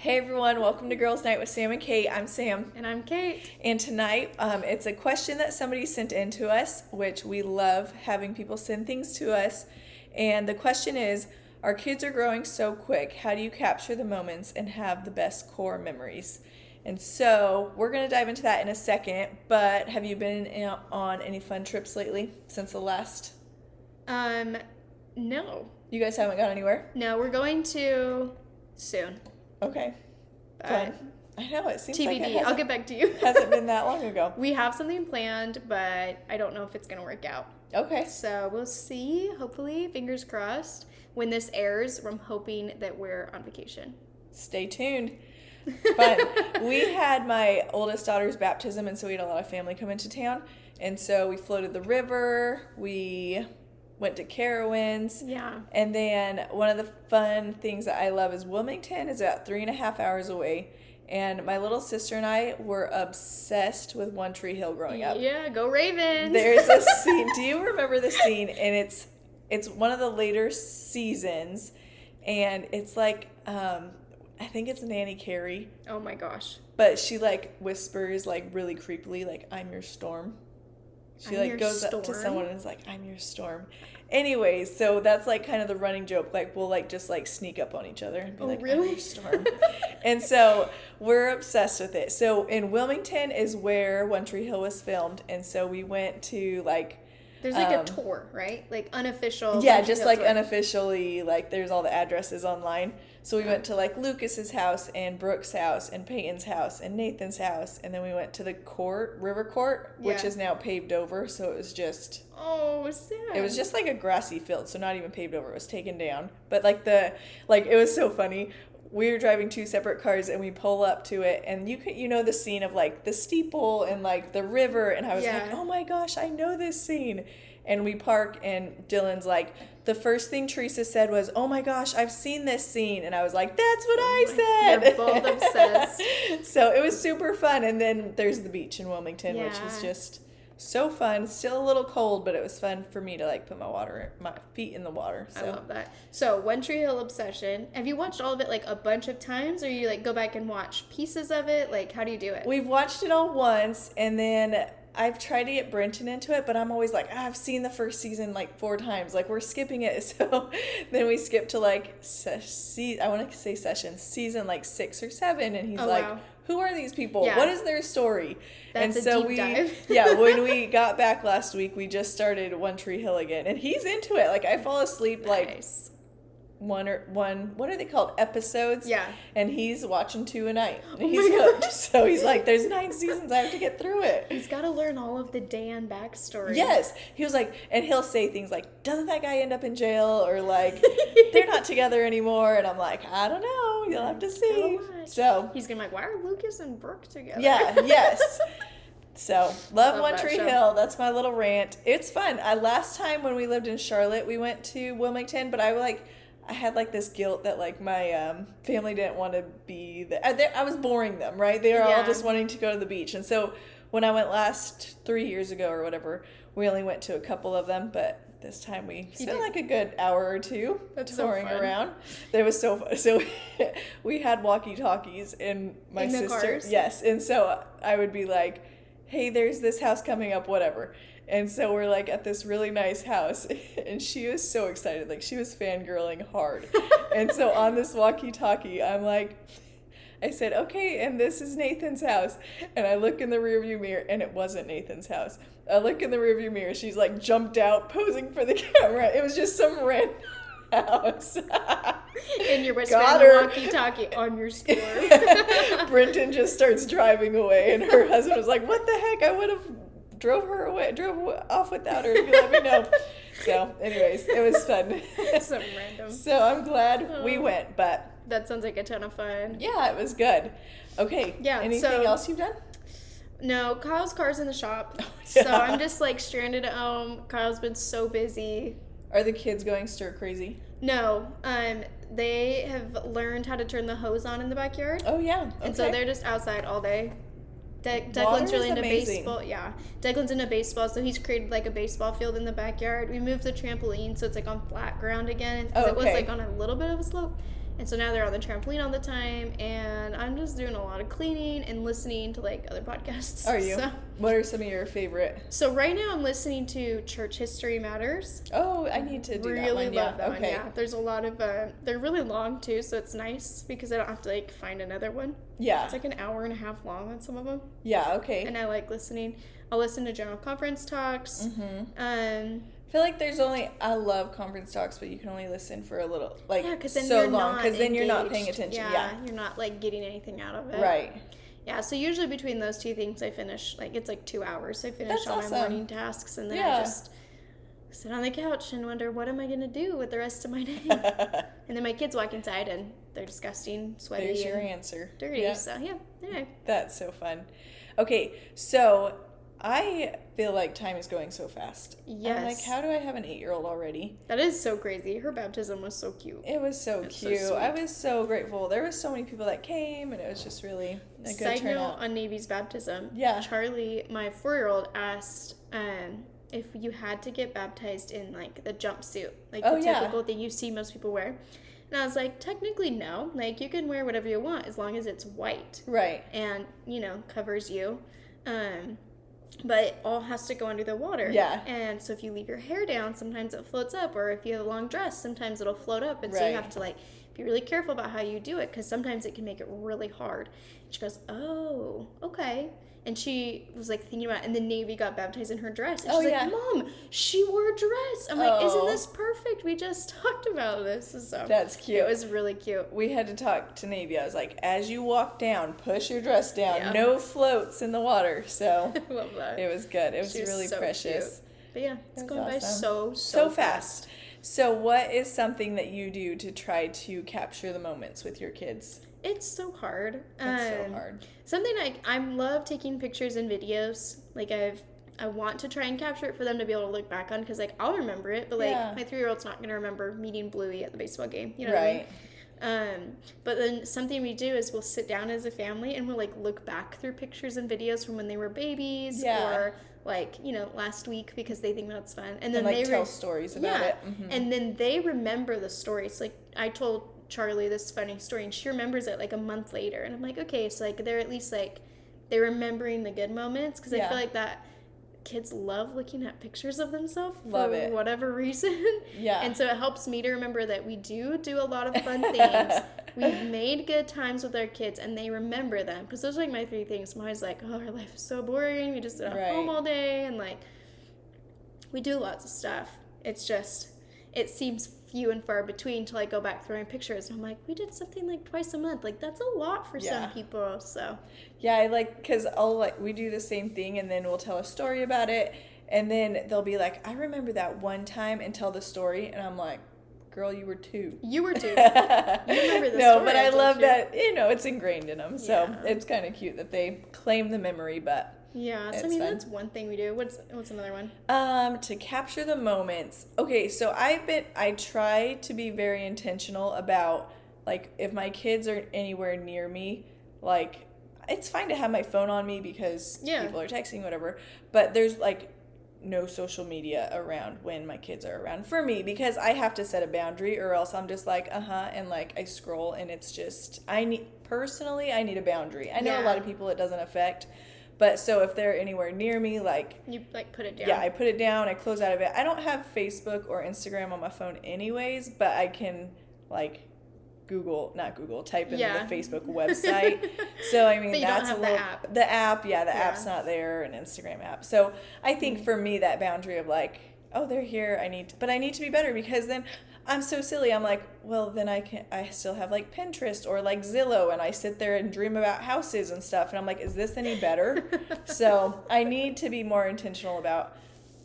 Hey everyone, welcome to Girls Night with Sam and Kate. I'm Sam. And I'm Kate. And tonight, it's a question that somebody sent in to us, which we love having people send things to us. And the question is, our kids are growing so quick. How do you capture the moments and have the best core memories? And so we're going to dive into that in a second. But have you been on any fun trips lately since the last? No. You guys haven't gone anywhere? No, we're going to soon. Okay. Fun. I know, it seems like TBD. I'll get back to you. hasn't been that long ago. We have something planned, but I don't know if it's going to work out. Okay. So we'll see. Hopefully, fingers crossed. When this airs, I'm hoping that we're on vacation. Stay tuned. Fun. We had my oldest daughter's baptism, and so we had a lot of family come into town. And so we floated the river. We went to Carowinds. Yeah. And then one of the fun things that I love is Wilmington is about 3.5 hours away. And my little sister and I were obsessed with One Tree Hill growing up. Yeah, go Ravens. There's a scene. Do you remember the scene? And it's one of the later seasons, and it's like I think it's Nanny Carey. Oh my gosh. But she like whispers like really creepily like, "I'm your storm." She like goes up to someone and is like, "I'm your storm." Anyways, so that's like kind of the running joke. Like we'll like just like sneak up on each other and be like, really? "I'm your storm." And so we're obsessed with it. So in Wilmington is where One Tree Hill was filmed, and so we went to like. There's like a tour, right? Like unofficial. Yeah, just like unofficially, like there's all the addresses online. So we went to like Lucas's house and Brooke's house and Peyton's house and Nathan's house. And then we went to the river court, which is now paved over. So it was just. Oh, sad. It was just like a grassy field. So not even paved over. It was taken down. But like it was so funny. We were driving two separate cars and we pull up to it and you know the scene of like the steeple and like the river, and I was like, oh my gosh, I know this scene. And we park and Dylan's like, the first thing Teresa said was, "Oh my gosh, I've seen this scene." And I was like, that's what I said. You're both obsessed. So it was super fun. And then there's the beach in Wilmington, which is just so fun. Still a little cold, but it was fun for me to like put my feet in the water. So. I love that. So One Tree Hill obsession. Have you watched all of it like a bunch of times, or you like go back and watch pieces of it? Like, how do you do it? We've watched it all once, and then I've tried to get Brenton into it, but I'm always like, I've seen the first season like 4 times. Like we're skipping it. So then we skip to like I want to say season like 6 or 7, and he's like, wow. Who are these people? Yeah. What is their story? That's and so deep dive. Yeah, when we got back last week, we just started One Tree Hill again, and he's into it. Like I fall asleep like one what are they called, episodes? Yeah. And he's watching 2 a night. And he's hooked. So he's like, there's 9 seasons, I have to get through it. He's got to learn all of the Dan backstory. Yes. He was like, and he'll say things like, doesn't that guy end up in jail? Or like, they're not together anymore. And I'm like, I don't know. You'll have to see. So he's gonna be like, why are Lucas and Brooke together? Yeah. Yes. So, love One Tree Hill. That's my little rant. It's fun. Last time when we lived in Charlotte, we went to Wilmington, but I had like this guilt that like my family didn't want to be there. I was boring them, right? They were all just wanting to go to the beach. And so when I went last 3 years ago or whatever, we only went to a couple of them, but this time we spent like a good hour or 2 touring around. It was so fun. So we had walkie-talkies in my sister. Cars? Yes. And so I would be like, hey, there's this house coming up, whatever. And so we're like at this really nice house, and she was so excited. Like she was fangirling hard. And so on this walkie-talkie, I said, okay, and this is Nathan's house. And I look in the rearview mirror, and it wasn't Nathan's house. I look in the rearview mirror, she's like jumped out, posing for the camera. It was just some random house. And you're whispering the walkie-talkie on your storm. Brenton just starts driving away, and her husband was like, what the heck? I would have drove off without her if you let me know. So, anyways, it was fun. Something random. So I'm glad we went, but that sounds like a ton of fun. Yeah, it was good. Okay. Yeah. Anything else you've done? No, Kyle's car's in the shop. Oh, yeah. So I'm just like stranded at home. Kyle's been so busy. Are the kids going stir crazy? No. They have learned how to turn the hose on in the backyard. Oh yeah. Okay. And so they're just outside all day. Declan's really into baseball. Yeah. Declan's into baseball, so he's created like a baseball field in the backyard. We moved the trampoline so it's like on flat ground again because it was like on a little bit of a slope. And so now they're on the trampoline all the time, and I'm just doing a lot of cleaning and listening to like other podcasts. Are you? So, What are some of your favorite? so right now I'm listening to Church History Matters. Oh, I need to do that Really one. love Yeah. that one. Okay. Yeah, there's a lot of they're really long too, so it's nice because I don't have to like find another one. Yeah. It's like an hour and a half long on some of them, Yeah. Okay. and I like listening. I'll listen to General Conference talks. I feel like I love conference talks, but you can only listen for a little, like, Yeah, because then so you're long, not because then you're not paying engaged. attention. Yeah, Yeah. you're not like getting anything out of it. Right. Yeah, so usually between those two things, I finish like it's like 2 hours. So I finish That's all awesome. my morning tasks, and then Yeah. I just sit on the couch and wonder what am I gonna do with the rest of my day. And then my kids walk inside and they're disgusting, sweaty, There's your and answer. dirty. Yeah. So yeah, anyway. That's so fun. Okay, so I feel like time is going so fast. Yes. I'm like, how do I have an 8-year-old already? That is so crazy. Her baptism was so cute. It was so That's so cute. I sweet. was so grateful. There was so many people that came, and it was just really a good Side note turnout. on Navy's baptism. Yeah. Charlie, my 4-year-old, asked if you had to get baptized in like the jumpsuit, like Oh, the yeah. typical thing you see most people wear. And I was like, technically no. Like you can wear whatever you want as long as it's white Right. and covers you. But it all has to go under the water. Yeah. And so if you leave your hair down, sometimes it floats up, or if you have a long dress, sometimes it'll float up. And so Right. you have to like be really careful about how you do it because sometimes it can make it really hard. She goes, oh, okay. And she was like thinking about it, and then Navy got baptized in her dress. And Oh, she's yeah. like, Mom, she wore a dress. I'm like, isn't Oh. this perfect? We just talked about this. So That's cute. it was really cute. We had to talk to Navy. I was like, as you walk down, push your dress down. Yeah. No floats in the water. So Love that. it was good. It was She was really so precious. But yeah, it's It was going by awesome. so fast. So what is something that you do to try to capture the moments with your kids? It's so hard. It's so hard. Something I love taking pictures and videos. Like I want to try and capture it for them to be able to look back on because like I'll remember it, but like Yeah. my 3-year-old's not gonna remember meeting Bluey at the baseball game. You know Right. what I mean? But then something we do is we'll sit down as a family and we'll like look back through pictures and videos from when they were babies Yeah. or like last week because they think that's fun. And then And like they tell stories about yeah. it. Mhm. And then they remember the stories. Like I told Charlie this funny story and she remembers it like a month later. And I'm like, okay, so like they're at least like they're remembering the good moments because I Yeah. feel like that kids love looking at pictures of themselves for Love it. whatever reason. Yeah. And so it helps me to remember that we do a lot of fun things. We've made good times with our kids and they remember them. Because those are like my 3 things. I'm always like, oh, our life is so boring. We just sit at home Right. all day. And like, we do lots of stuff. It's just, it seems few and far between till I go back through my pictures. And I'm like, we did something like twice a month. Like, that's a lot for Yeah. some people. So, Yeah, I like, because we do the same thing and then we'll tell a story about it. And then they'll be like, I remember that one time and tell the story. And I'm like, girl, you were 2. you were 2. You remember the No, story but I I told love you. that, it's ingrained in them. So Yeah. it's kind of cute that they claim the memory, but Yeah, so I It's mean, fun. that's one thing we do. What's another one? to capture the moments. Okay, so I try to be very intentional about, like, if my kids are anywhere near me, like, it's fine to have my phone on me because Yeah. people are texting, whatever, but there's, like, no social media around when my kids are around for me because I have to set a boundary or else I'm just like, and like I scroll and it's just, I need a boundary. I know a Yeah. lot of people it doesn't affect, but so if they're anywhere near me, like, You like put it down. yeah, I put it down, I close out of it. I don't have Facebook or Instagram on my phone anyways, but I can type in Yeah. the Facebook website. So I mean But you don't that's have a the little app. the app, yeah, the Yeah. app's not there, an Instagram app. So I think for me that boundary of like, oh, they're here, I need to be better because then I'm so silly. I'm like, well, then I still have like Pinterest or like Zillow and I sit there and dream about houses and stuff and I'm like, is this any better? So I need to be more intentional about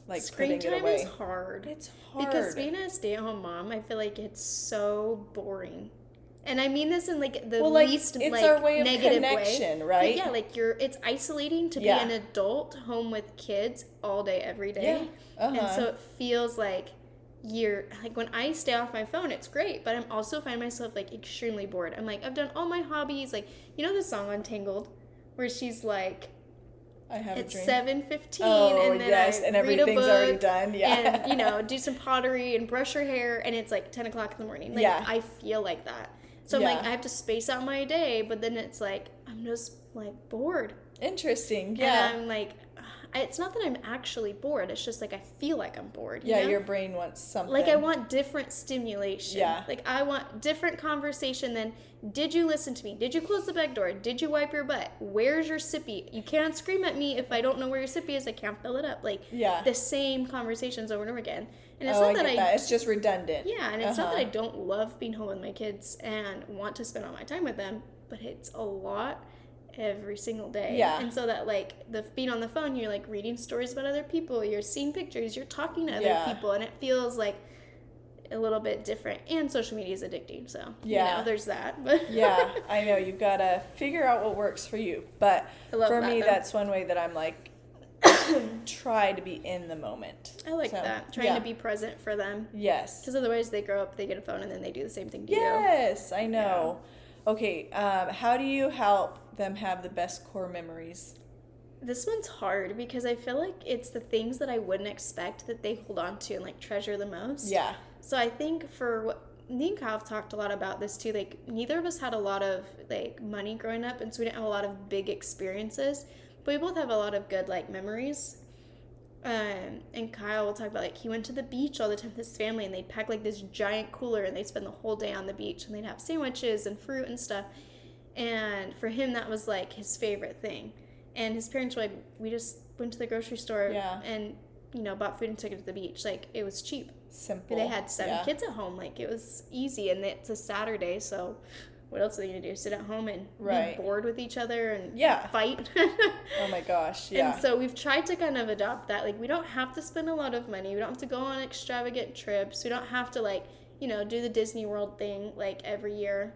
like Screen putting it time away. is hard. It's hard. Because being a stay-at-home mom, I feel like it's so boring. And I mean this in like the least it's like our way of negative connection, way. right? But yeah, like it's isolating to be Yeah. an adult home with kids all day every day. Yeah. And so it feels like you're like when I stay off my phone, it's great, but I'm also find myself like extremely bored. I'm like, I've done all my hobbies, like the song Untangled, where she's like, I have it's a dream. 7:15, Oh, and then yes, I and read a everything's book, already done, yeah. and do some pottery and brush her hair, and it's like 10 o'clock in the morning. Like Yeah. I feel like that. So I'm like, I have to space out my day, but then it's like, I'm just like bored. Interesting. Yeah. And I'm like, it's not that I'm actually bored. It's just like I feel like I'm bored. You yeah, know? your brain wants something. Like I want different stimulation. Yeah. Like I want different conversation than, did you listen to me? Did you close the back door? Did you wipe your butt? Where's your sippy? You can't scream at me if I don't know where your sippy is. I can't fill it up. Like the same conversations over and over again. And it's not that it's just redundant. Yeah, and it's not that I don't love being home with my kids and want to spend all my time with them, but it's a lot every single day. Yeah. And so that like the being on the phone, you're like reading stories about other people, you're seeing pictures, you're talking to other people, and it feels like a little bit different. And social media is addicting, so you know, there's that. But yeah, I know you've got to figure out what works for you. But for me, that's one way that I'm like try to be in the moment. I like that. Trying to be present for them. Yes. Because otherwise they grow up, they get a phone, and then they do the same thing to you. Yes, I know. Yeah. Okay, how do you help them have the best core memories? This one's hard because I feel like it's the things that I wouldn't expect that they hold on to and like treasure the most. Yeah. So I think for what me and Kyle have talked a lot about this too. Like neither of us had a lot of like money growing up, and so we didn't have a lot of big experiences. But we both have a lot of good like memories. And Kyle will talk about like he went to the beach all the time with his family, and they'd pack like this giant cooler, and they'd spend the whole day on the beach, and they'd have sandwiches and fruit and stuff. And for him, that was like his favorite thing. And his parents were like, we just went to the grocery store and, you know, bought food and took it to the beach. Like, it was cheap. Simple. They had 7 kids at home. Like, it was easy. And it's a Saturday, so what else are they going to do? Sit at home and be bored with each other and fight? Oh, my gosh, yeah. And so we've tried to kind of adopt that. Like, we don't have to spend a lot of money. We don't have to go on extravagant trips. We don't have to, like, you know, do the Disney World thing, like, every year.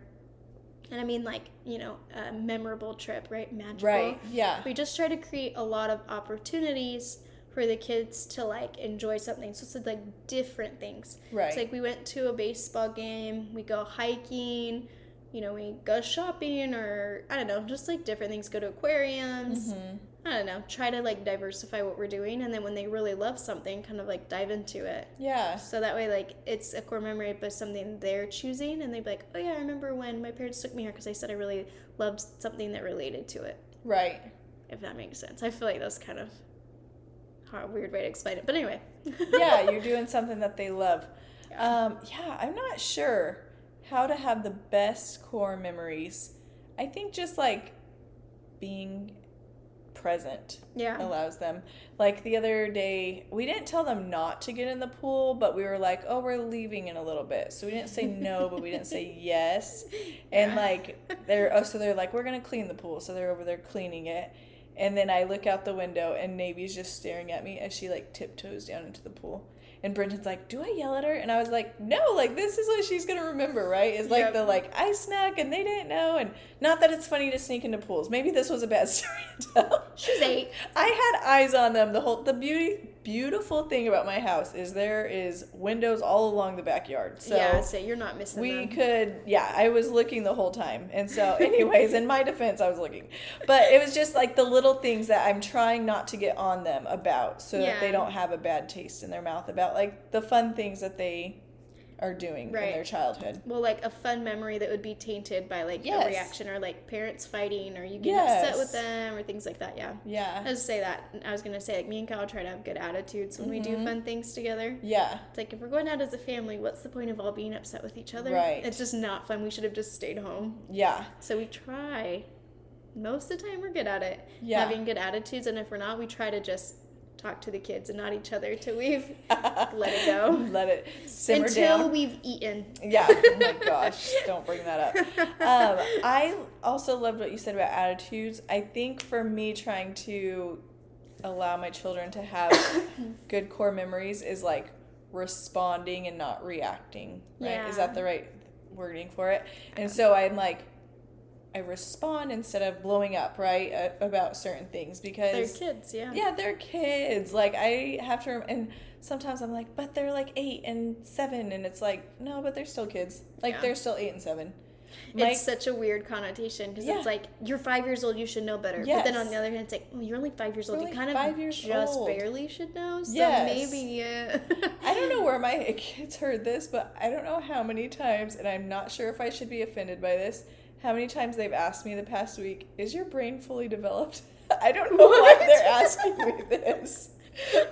And I mean, like, you know, a memorable trip, right? Magical. Right, yeah. We just try to create a lot of opportunities for the kids to, like, enjoy something. So it's, like, different things. Right. It's like we went to a baseball game, we go hiking, you know, we go shopping, or, I don't know, just, like, different things. Go to aquariums. Mm-hmm. I don't know. Try to, like, diversify what we're doing. And then when they really love something, kind of, like, dive into it. Yeah. So that way, like, it's a core memory, but something they're choosing. And they'd be like, oh, yeah, I remember when my parents took me here because I said I really loved something that related to it. Right. If that makes sense. I feel like that's kind of a weird way to explain it. But anyway. Yeah, you're doing something that they love. Yeah, I'm not sure how to have the best core memories. I think just, like, being present allows them. Like the other day, we didn't tell them not to get in the pool, but we were like, oh, we're leaving in a little bit. So we didn't say no, but we didn't say yes. And like they're like, we're gonna clean the pool. So they're over there cleaning it. And then I look out the window and Navy's just staring at me as she like tiptoes down into the pool. And Brenton's like, do I yell at her? And I was like, no, like, this is what she's going to remember, right? It's like the, like, I snuck and they didn't know. And not that it's funny to sneak into pools. Maybe this was a bad story to tell. She's 8. I had eyes on them. The beautiful thing about my house is there is windows all along the backyard. So so you're not missing them. I was looking the whole time. And so anyways, in my defense, I was looking. But it was just like the little things that I'm trying not to get on them about so that they don't have a bad taste in their mouth about like the fun things that they are doing in their childhood. Well, like a fun memory that would be tainted by like a reaction or like parents fighting or you getting upset with them or things like that. I was gonna say like me and Kyle try to have good attitudes when we do fun things together. It's like if we're going out as a family, what's the point of all being upset with each other? It's just not fun. We should have just stayed home. So we try. Most of the time we're good at it, having good attitudes, and if we're not, we try to just talk to the kids and not each other till we've let it go. Let it simmer down. Until we've eaten. Oh my gosh, don't bring that up. I also loved what you said about attitudes. I think for me, trying to allow my children to have good core memories is like responding and not reacting, right? Is that the right wording for it? And so I'm like, I respond instead of blowing up, right, about certain things because... They're kids, Yeah, they're kids. Like, I have to... And sometimes I'm like, but they're like 8 and 7. And it's like, no, but they're still kids. Like, they're still 8 and 7. It's such a weird connotation because it's like, you're 5 years old, you should know better. Yes. But then on the other hand, it's like, well, you're only 5 years old. You're You only kind of 5 years just old. barely should know. So maybe, I don't know where my kids heard this, but I don't know how many times, and I'm not sure if I should be offended by this, how many times they've asked me the past week, is your brain fully developed? I don't know why they're asking me this.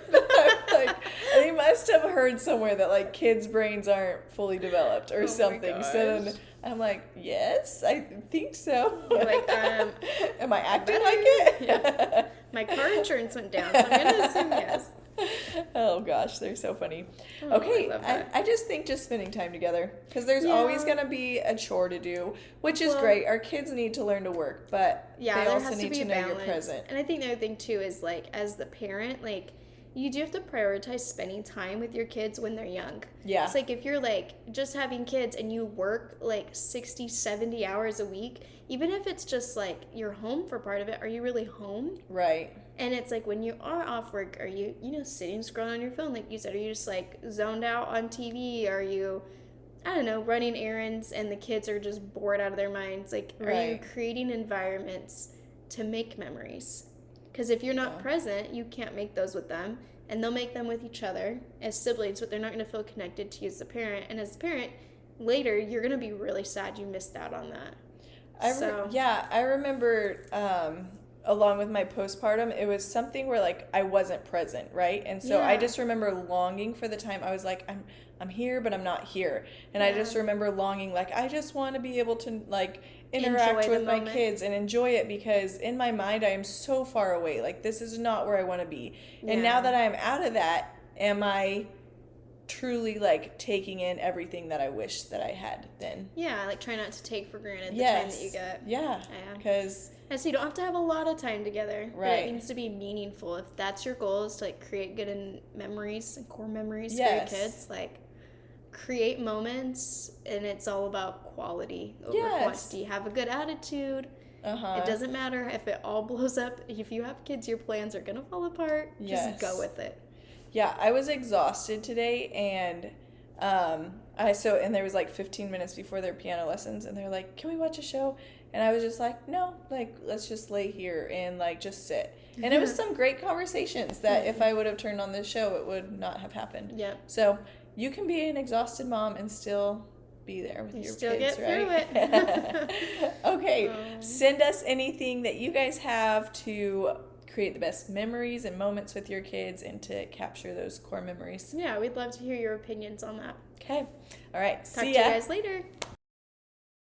But I'm like, they must have heard somewhere that like kids' brains aren't fully developed or something. So then I'm like, yes, I think so. You're like, am I acting like it? Yeah. My car insurance went down, so I'm gonna assume yes. Oh gosh, they're so funny. Oh, Okay, I I just think just spending time together, because there's always going to be a chore to do, which is great. Our kids need to learn to work, but they also need to know you're present. And I think the other thing too is like, as the parent, like, you do have to prioritize spending time with your kids when they're young. Yeah. It's like, if you're like just having kids and you work like 60, 70 hours a week, even if it's just like you're home for part of it, are you really home? Right. And it's like, when you are off work, are you, sitting scrolling on your phone like you said? Are you just like zoned out on TV? Are you, I don't know, running errands and the kids are just bored out of their minds? Like, are you creating environments to make memories? Because if you're not present, you can't make those with them. And they'll make them with each other as siblings, but they're not going to feel connected to you as a parent. And as a parent, later, you're going to be really sad you missed out on that. I remember along with my postpartum, it was something where like I wasn't present, right? And so I just remember longing for the time I was like, I'm here, but I'm not here. And I just remember longing, like, I just want to be able to like interact with my kids and enjoy it, because in my mind I am so far away. Like, this is not where I want to be. And now that I am out of that, am I truly like taking in everything that I wish that I had then? Yeah, like try not to take for granted the time that you get. Yeah. Because so you don't have to have a lot of time together. Right. But it needs to be meaningful. If that's your goal, is to like create good memories and core memories for your kids, like create moments, and it's all about quality over quantity. Have a good attitude. It doesn't matter if it all blows up. If you have kids, your plans are gonna fall apart. Just go with it. Yeah, I was exhausted today, and and there was like 15 minutes before their piano lessons, and they're like, "Can we watch a show?" And I was just like, "No, like, let's just lay here and like just sit." And it was some great conversations that if I would have turned on this show, it would not have happened. Yep. So you can be an exhausted mom and still be there with your kids, right? Through it. Okay, send us anything that you guys have to create the best memories and moments with your kids and to capture those core memories. Yeah, we'd love to hear your opinions on that. Okay. All right. Talk to you guys later.